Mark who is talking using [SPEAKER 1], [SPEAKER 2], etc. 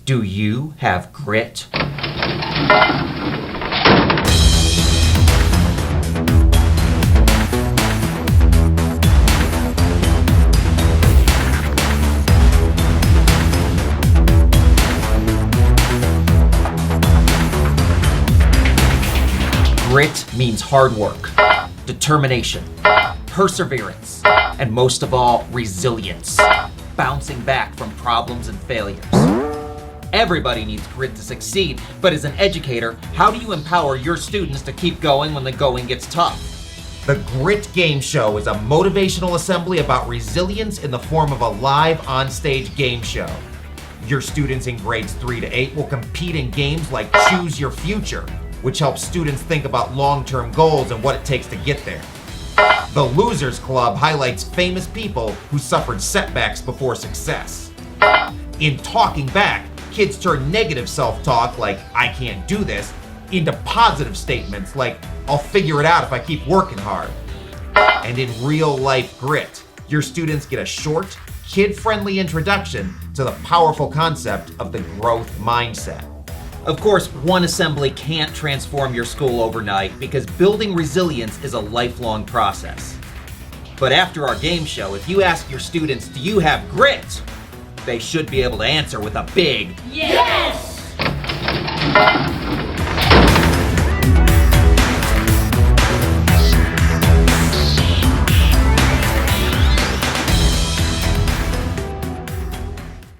[SPEAKER 1] Do you have grit? Grit means hard work, determination, perseverance, and most of all, resilience. Bouncing back from problems and failures. Everybody needs grit to succeed, but as an educator, how do you empower your students to keep going when the going gets tough? The Grit Game Show is a motivational assembly about resilience in the form of a live on-stage game show. Your students in grades 3 to 8 will compete in games like Choose Your Future, which helps students think about long-term goals and what it takes to get there. The Losers Club highlights famous people who suffered setbacks before success. In Talking Back, kids turn negative self-talk like, I can't do this, into positive statements like, I'll figure it out if I keep working hard. And in Real Life Grit, your students get a short, kid-friendly introduction to the powerful concept of the growth mindset. Of course, one assembly can't transform your school overnight because building resilience is a lifelong process. But after our game show, if you ask your students, do you have grit? They should be able to answer with a big
[SPEAKER 2] yes!